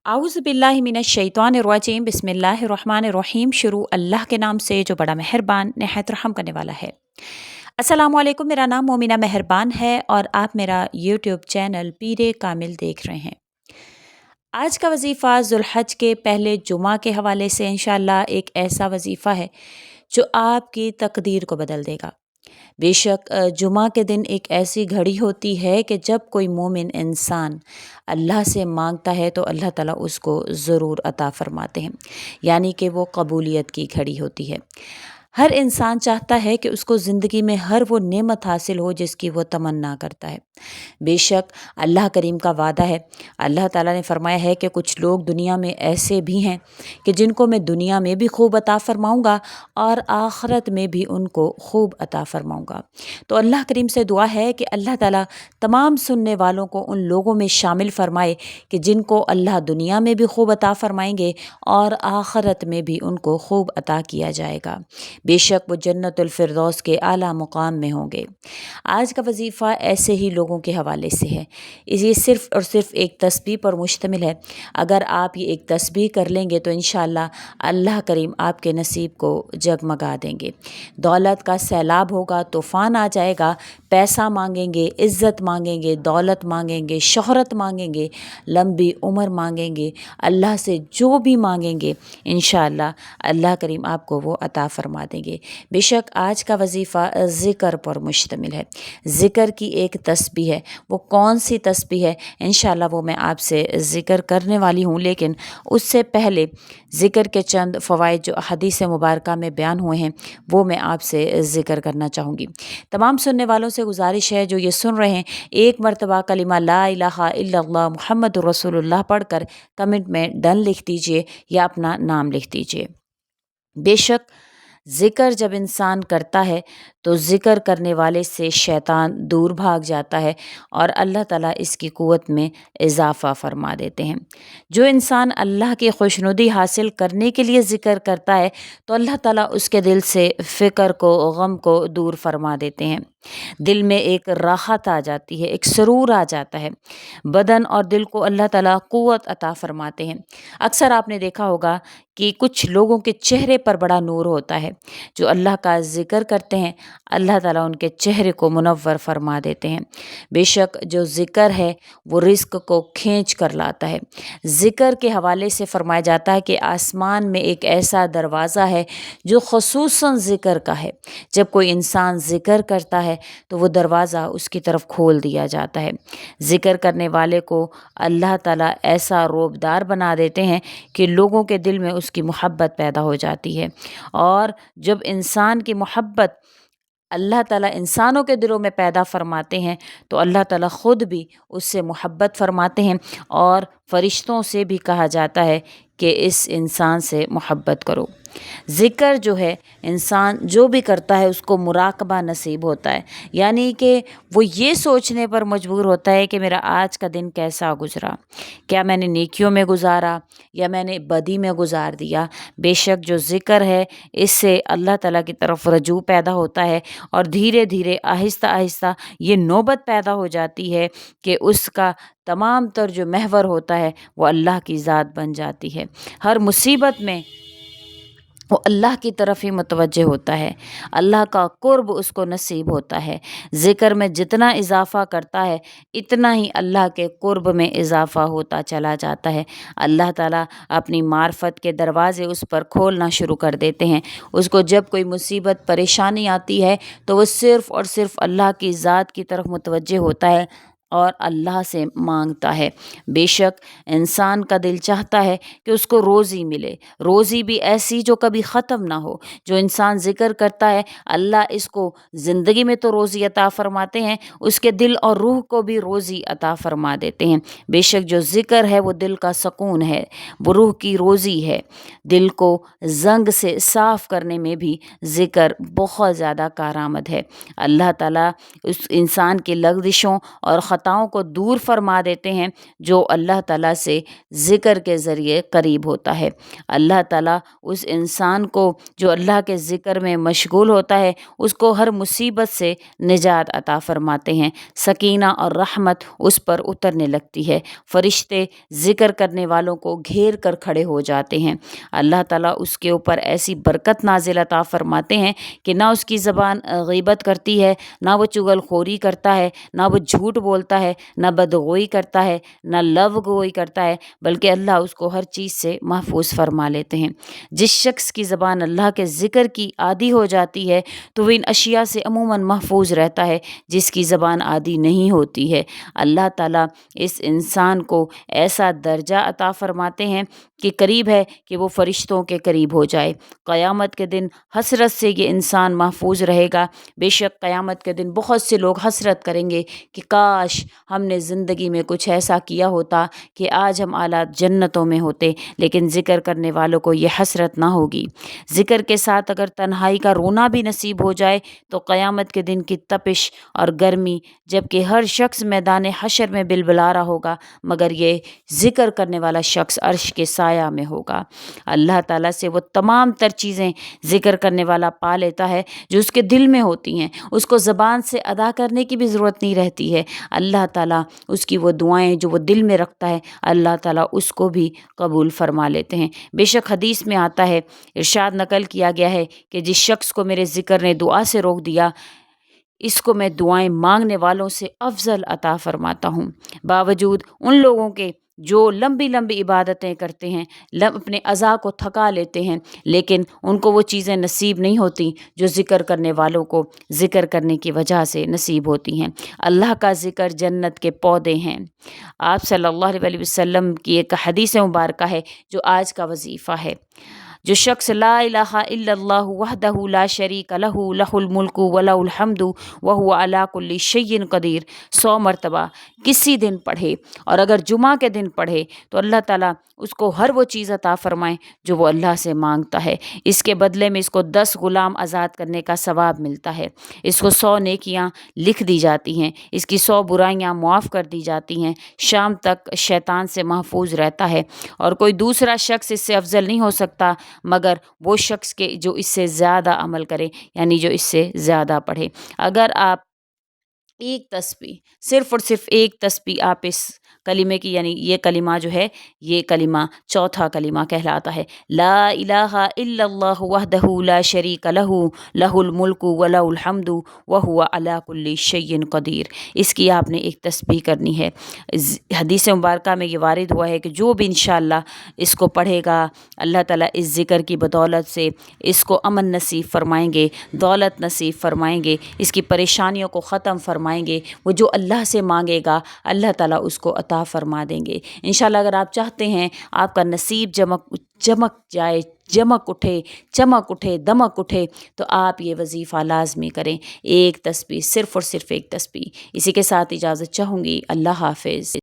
आउज़ बिल्लाहि मिनश शैतानिर्रजीम बिस्मिल्लाहिर्रहमानिर्रहीम। शुरू अल्लाह के नाम से जो बड़ा मेहरबान नहायत रहम करने वाला है। अस्सलामु अलैकुम, मेरा नाम मोमिना मेहरबान है और आप मेरा यूट्यूब चैनल पीरे कामिल देख रहे हैं। आज का वजीफ़ा ज़ुल्हज के पहले जुमा के हवाले से इंशाअल्लाह एक ऐसा वजीफ़ा है जो आपकी तकदीर को बदल देगा। बेशक जुमा के दिन एक ऐसी घड़ी होती है कि जब कोई मोमिन इंसान अल्लाह से मांगता है तो अल्लाह ताला उसको ज़रूर अता फ़रमाते हैं, यानी कि वो कबूलियत की घड़ी होती है। हर इंसान चाहता है कि उसको ज़िंदगी में हर वो नेमत हासिल हो जिसकी वो तमन्ना करता है। बेशक अल्लाह करीम का वादा है, अल्लाह ताला ने फरमाया है कि कुछ लोग दुनिया में ऐसे भी हैं कि जिनको मैं दुनिया में भी खूब अता फ़रमाऊँगा और आखिरत में भी उनको खूब अता फ़रमाऊँगा। तो अल्लाह करीम से दुआ है कि अल्लाह ताला तमाम सुनने वालों को उन लोगों में शामिल फ़रमाए कि जिनको अल्लाह दुनिया में भी खूब अता फ़रमाएंगे और आखिरत में भी उनको खूब अता किया जाएगा। बेशक वो जन्नतुल फिरदौस के आला मुकाम में होंगे। आज का वजीफ़ा ऐसे ही लोगों के हवाले से है। ये सिर्फ़ और सिर्फ एक तस्बीह पर मुश्तमिल है। अगर आप ये एक तस्बीह कर लेंगे तो इंशाअल्लाह अल्लाह करीम आपके नसीब को जगमगा देंगे। दौलत का सैलाब होगा, तूफ़ान आ जाएगा। पैसा मांगेंगे, इज़्ज़त मांगेंगे, दौलत मांगेंगे, शोहरत मांगेंगे, लंबी उम्र मांगेंगे, अल्लाह से जो भी मांगेंगे इंशाअल्लाह अल्लाह करीम आपको वो अता फ़रमा देंगे। बेशक आज का वजीफ़ा ज़िक्र पर मुश्तमिल है। ज़िक्र की एक तस्बीह है। वो कौन सी तस्बीह है इंशाअल्लाह वो मैं आपसे ज़िक्र करने वाली हूँ, लेकिन उससे पहले ज़िक्र के चंद फ़वाइद जो हदीस मुबारका में बयान हुए हैं वो मैं आपसे ज़िक्र करना चाहूँगी। तमाम सुनने वालों से गुजारिश है जो ये सुन रहे हैं, एक मरतबा कलिमा ला इलाहा इल्लल्लाह मुहम्मदुर रसूलुल्लाह पढ़कर कमेंट में डन लिख दीजिए या अपना नाम लिख दीजिए। बेशक ज़िक्र जब इंसान करता है तो ज़िक्र करने वाले से शैतान दूर भाग जाता है और अल्लाह ताला इसकी क़ुव्वत में इज़ाफ़ा फ़रमा देते हैं। जो इंसान अल्लाह की खुशनुदी हासिल करने के लिए ज़िक्र करता है तो अल्लाह ताला उसके दिल से फ़िक्र को, गम को दूर फ़रमा देते हैं। दिल में एक राहत आ जाती है, एक सुरूर आ जाता है। बदन और दिल को अल्लाह ताला क़ुव्वत अता फ़रमाते हैं। अक्सर आपने देखा होगा कि कुछ लोगों के चेहरे पर बड़ा नूर होता है। जो अल्लाह का ज़िक्र करते हैं अल्लाह ताला उनके चेहरे को मुनव्वर फ़रमा देते हैं। बेशक जो ज़िक्र है वो रिज़्क़ को खींच कर लाता है। ज़िक्र के हवाले से फ़रमाया जाता है कि आसमान में एक ऐसा दरवाज़ा है जो ख़ुसूसन ज़िक्र का है। जब कोई इंसान ज़िक्र करता है तो वो दरवाज़ा उसकी तरफ खोल दिया जाता है। ज़िक्र करने वाले को अल्लाह ताला ऐसा रोबदार बना देते हैं कि लोगों के दिल में उसकी मोहब्बत पैदा हो जाती है। और जब इंसान की मोहब्बत अल्लाह ताला इंसानों के दिलों में पैदा फ़रमाते हैं तो अल्लाह ताला ख़ुद भी उससे मोहब्बत फ़रमाते हैं और फ़रिश्तों से भी कहा जाता है कि इस इंसान से मोहब्बत करो। ज़िक्र जो है इंसान जो भी करता है उसको मुराकबा नसीब होता है, यानी कि वो ये सोचने पर मजबूर होता है कि मेरा आज का दिन कैसा गुज़रा, क्या मैंने नेकियों में गुज़ारा या मैंने बदी में गुज़ार दिया। बेशक जो ज़िक्र है इससे अल्लाह ताला की तरफ रजू पैदा होता है और धीरे धीरे आहिस्ता आहिस्ता ये नौबत पैदा हो जाती है कि उसका तमाम तर जो महवर होता है वो अल्लाह की ज़ात बन जाती है। हर मुसीबत में वो अल्लाह की तरफ ही मुतवज्जे होता है, अल्लाह का कुर्ब उसको नसीब होता है। ज़िक्र में जितना इज़ाफ़ा करता है इतना ही अल्लाह के कुर्ब में इज़ाफ़ा होता चला जाता है। अल्लाह ताला अपनी मार्फत के दरवाज़े उस पर खोलना शुरू कर देते हैं। उसको जब कोई मुसीबत परेशानी आती है तो वो सिर्फ़ और सिर्फ़ अल्लाह की ज़ात की तरफ मुतवज्जे होता है और अल्लाह से मांगता है। बेशक इंसान का दिल चाहता है कि उसको रोज़ी मिले, रोज़ी भी ऐसी जो कभी ख़त्म ना हो। जो इंसान ज़िक्र करता है अल्लाह इसको ज़िंदगी में तो रोज़ी अता फ़रमाते हैं, उसके दिल और रूह को भी रोज़ी अता फ़रमा देते हैं। बेशक जो ज़िक्र है वो दिल का सुकून है, वो रूह की रोज़ी है। दिल को ज़ंग से साफ़ करने में भी ज़िक्र बहुत ज़्यादा कारआमद है। अल्लाह ताला उस इंसान की लग़ज़िशों और خطاؤں کو دور فرما دیتے ہیں جو اللہ تعالیٰ سے ذکر کے ذریعے قریب ہوتا ہے۔ اللہ تعالیٰ اس انسان کو جو اللہ کے ذکر میں مشغول ہوتا ہے اس کو ہر مصیبت سے نجات عطا فرماتے ہیں، سکینہ اور رحمت اس پر اترنے لگتی ہے، فرشتے ذکر کرنے والوں کو گھیر کر کھڑے ہو جاتے ہیں، اللہ تعالیٰ اس کے اوپر ایسی برکت نازل عطا فرماتے ہیں کہ نہ اس کی زبان غیبت کرتی ہے، نہ وہ چغل خوری کرتا ہے، نہ وہ جھوٹ بولتا ہے، نہ بدگوئی کرتا ہے، نہ لو گوئی کرتا ہے، بلکہ اللہ اس کو ہر چیز سے محفوظ فرما لیتے ہیں۔ جس شخص کی زبان اللہ کے ذکر کی عادی ہو جاتی ہے تو وہ ان اشیاء سے عموماً محفوظ رہتا ہے جس کی زبان عادی نہیں ہوتی ہے۔ اللہ تعالیٰ اس انسان کو ایسا درجہ عطا فرماتے ہیں کہ قریب ہے کہ وہ فرشتوں کے قریب ہو جائے۔ قیامت کے دن حسرت سے یہ انسان محفوظ رہے گا۔ بے شک قیامت کے دن بہت سے لوگ حسرت کریں گے کہ کاش ہم نے زندگی میں کچھ ایسا کیا ہوتا کہ آج ہم اعلیٰ جنتوں میں ہوتے، لیکن ذکر کرنے والوں کو یہ حسرت نہ ہوگی۔ ذکر کے ساتھ اگر تنہائی کا رونا بھی نصیب ہو جائے تو قیامت کے دن کی تپش اور گرمی، جبکہ ہر شخص میدان حشر میں بلبلا رہا ہوگا مگر یہ ذکر کرنے والا شخص عرش کے سایہ میں ہوگا۔ اللہ تعالیٰ سے وہ تمام تر چیزیں ذکر کرنے والا پا لیتا ہے جو اس کے دل میں ہوتی ہیں، اس کو زبان سے ادا کرنے کی بھی ضرورت نہیں رہتی ہے۔ اللہ تعالیٰ اس کی وہ دعائیں جو وہ دل میں رکھتا ہے اللہ تعالیٰ اس کو بھی قبول فرما لیتے ہیں۔ بے شک حدیث میں آتا ہے، ارشاد نقل کیا گیا ہے کہ جس شخص کو میرے ذکر نے دعا سے روک دیا اس کو میں دعائیں مانگنے والوں سے افضل عطا فرماتا ہوں۔ باوجود ان لوگوں کے جو لمبی لمبی عبادتیں کرتے ہیں، اپنے اعضاء کو تھکا لیتے ہیں، لیکن ان کو وہ چیزیں نصیب نہیں ہوتی جو ذکر کرنے والوں کو ذکر کرنے کی وجہ سے نصیب ہوتی ہیں۔ اللہ کا ذکر جنت کے پودے ہیں۔ آپ صلی اللہ علیہ وسلم کی ایک حدیث مبارکہ ہے جو آج کا وظیفہ ہے۔ جو شخص لا الہ الا اللہ وحدہ لا شریک لہ لہ الملک ولہ الحمد وہو علی کل شیء قدیر 100 مرتبہ کسی دن پڑھے، اور اگر جمعہ کے دن پڑھے تو اللہ تعالیٰ اس کو ہر وہ چیز عطا فرمائے جو وہ اللہ سے مانگتا ہے۔ اس کے بدلے میں اس کو 10 غلام آزاد کرنے کا ثواب ملتا ہے، اس کو 100 نیکیاں لکھ دی جاتی ہیں، اس کی 100 برائیاں معاف کر دی جاتی ہیں، شام تک شیطان سے محفوظ رہتا ہے، اور کوئی دوسرا شخص اس سے افضل نہیں ہو سکتا مگر وہ شخص کے جو اس سے زیادہ عمل کرے، یعنی جو اس سے زیادہ پڑھے۔ اگر آپ ایک تسبیح، صرف اور صرف ایک تسبیح آپ اس کلمے کی، یعنی یہ کلمہ جو ہے، یہ کلمہ چوتھا کلمہ کہلاتا ہے، لا الہ الا اللہ وحدہ لا شریک لہ لہ الملک ولہ الحمد وہو علی کل شیء قدیر۔ اس کی آپ نے ایک تسبیح کرنی ہے۔ حدیث مبارکہ میں یہ وارد ہوا ہے کہ جو بھی انشاءاللہ اس کو پڑھے گا اللہ تعالیٰ اس ذکر کی بدولت سے اس کو امن نصیب فرمائیں گے، دولت نصیب فرمائیں گے، اس کی پریشانیوں کو ختم فرمائیں گے۔ وہ جو اللہ سے مانگے گا اللہ تعالیٰ اس کو عطا فرما دیں گے انشاءاللہ۔ اگر آپ چاہتے ہیں آپ کا نصیب چمک جائے، چمک اٹھے، دمک اٹھے، تو آپ یہ وظیفہ لازمی کریں، ایک تسبیح، صرف اور صرف ایک تسبیح۔ اسی کے ساتھ اجازت چاہوں گی، اللہ حافظ۔